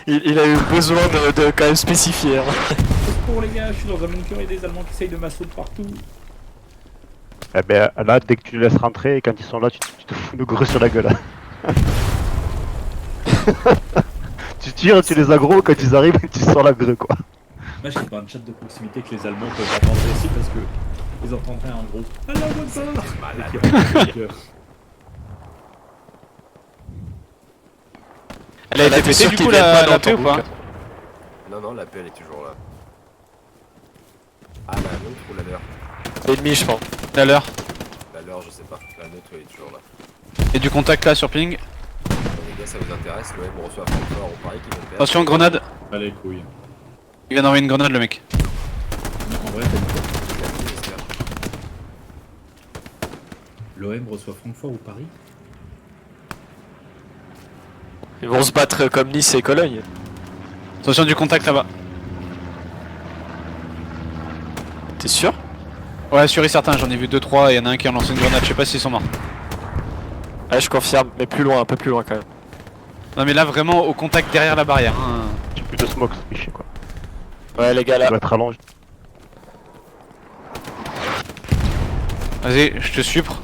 les Il a eu besoin de quand même spécifier. Hein. Pour les gars, je suis dans un bunker et des Allemands qui essayent de m'assaut de partout. Eh ben là, dès que tu les laisses rentrer et quand ils sont là, tu te fous le greu sur la gueule. Tu tires, tu les aggro, quand ils arrivent, tu sors la greu quoi. Moi, j'ai pas un chat de proximité que les Allemands peuvent entendre aussi parce que ils entendraient un gros. Allah Akbar et qui rentre dans le bunker. Elle a été pétée du coup la paix ou pas? Non, la paix elle est toujours là. Ah, la nôtre ou la leur? Ennemi je pense. Tout à l'heure. La leur, je sais pas. La nôtre elle est toujours là. Et du contact là sur ping. Bon, les gars, ça vous intéresse? Ouais, on reçoit Francfort au Paris qui vont perdre. Attention grenade. Allez, couilles. Il vient d'envoyer une grenade le mec. En vrai, J'espère. l'OM reçoit Francfort ou Paris? Ils vont se battre comme Nice et Cologne. Attention du contact là-bas. T'es sûr? Ouais sûr et certain, j'en ai vu 2-3 et y'en a un qui a lancé une grenade, je sais pas s'ils sont morts. Ouais, je confirme, mais plus loin, un peu plus loin quand même. Non mais là vraiment au contact derrière la barrière. Hein. J'ai plus de smoke, c'est chier quoi. Ouais les gars Ça là, doit être rallongé. Vas-y, je te supre.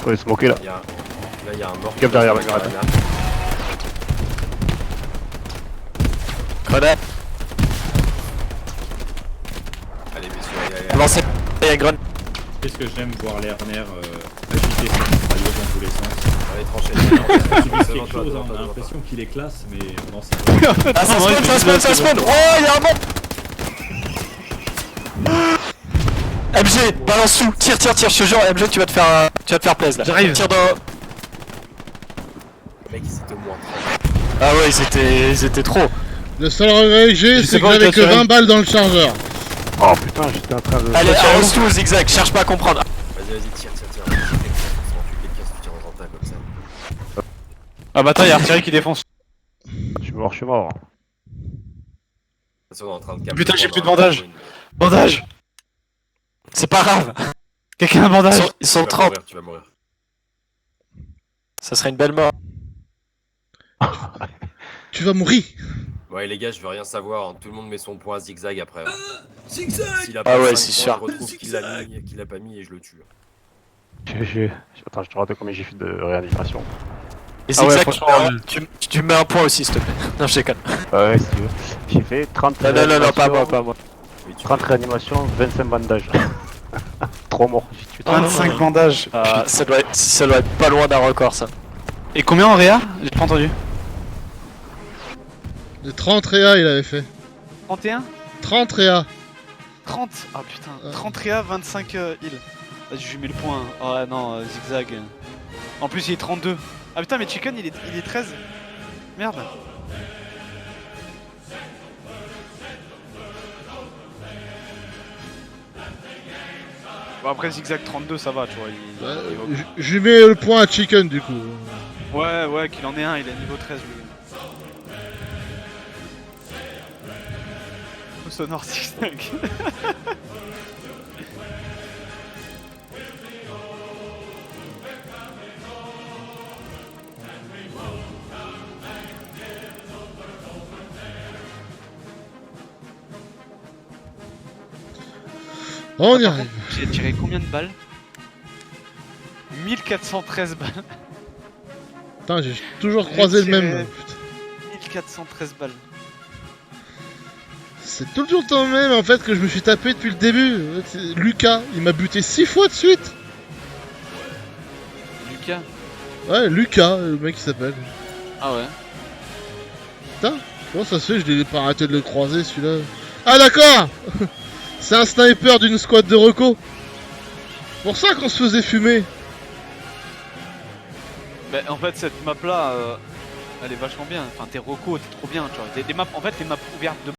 Faut les smoker là. Là, il y a un mort. Gap derrière, Allez, regarde. Grenade. messieurs, allez. Lancez. Il y a une grenade. Qu'est-ce que j'aime voir Lerner agiter son mitrailleuse dans tous les sens. Allez, tranchez. Il subit quelque chose, hein, on a l'impression qu'il est classe, mais on n'en sait pas. Ah, ça spawn. Oh, il y a un mort. MG, balance sous. Tire, je te jure, MG, tu vas te faire plaisir là. J'arrive. Tire dans. Le mec, il s'était au moins. Ah ouais, ils étaient trop. Le seul regret que j'ai, Je c'est sais que pas où j'avais t'as que tiré. 20 balles dans le chargeur. Oh putain, j'étais en train de. Allez, avance tout au zigzag, cherche pas à comprendre. Vas-y, tire. Tu tires dans un tas comme ça. Ah bah attends, y'a Artillerie qui défonce. Je suis mort. De toute façon, on est en train de Putain, j'ai plus de bandage. Bandage. C'est pas grave. Quelqu'un a un bandage. Ils sont 30. Tu vas mourir. Ça serait une belle mort. Tu vas mourir. Ouais, les gars, je veux rien savoir. Hein. Tout le monde met son point à zigzag après. Hein. Zigzag. S'il a Ah pas ouais, 5 c'est points, sûr. je retrouve qu'il l'a mis, qu'il a pas mis et je le tue. Attends, je te rappelle combien j'ai fait de réanimation. Et Ah ouais, zigzag, franchement, tu mets un point aussi, s'il te plaît. Non, je déconne. Ouais, si tu veux. J'ai fait 30 Non, pas moi. Oui, tu 30 réanimations, 25 bandages. Trop mort, j'ai tué 25 bandages. Ah, ça doit être pas loin d'un record, ça. Et combien en réa? J'ai pas entendu. De 30 réa, il avait fait. 31? 30 réa. 30? Ah putain, 30 réa, 25 heal. Vas-y, je lui mets le point. Oh non, zigzag. En plus, il est 32. Ah putain, mais Chicken, il est 13. Merde. Bon, après, zigzag 32, ça va, tu vois. Je lui mets le point à Chicken du coup. Ouais, qu'il en ait un, il est niveau 13 lui. Sonore zigzag. On y arrive. J'ai tiré combien de balles? 1413 balles. Putain, j'ai toujours croisé le tiré- même. Putain. 1413 balles. C'est tout le temps le même en fait que je me suis tapé depuis le début. C'est Lucas, il m'a buté 6 fois de suite. Lucas? Ouais, Lucas, le mec qui s'appelle. Ah ouais. Putain, comment ça se fait, je n'ai pas arrêté de le croiser celui-là. Ah d'accord. C'est un sniper d'une squad de reco. Pour ça qu'on se faisait fumer. Bah en fait cette map là elle est vachement bien. Enfin t'es reco, t'es trop bien, tu vois. Des maps, en fait les maps ouvertes de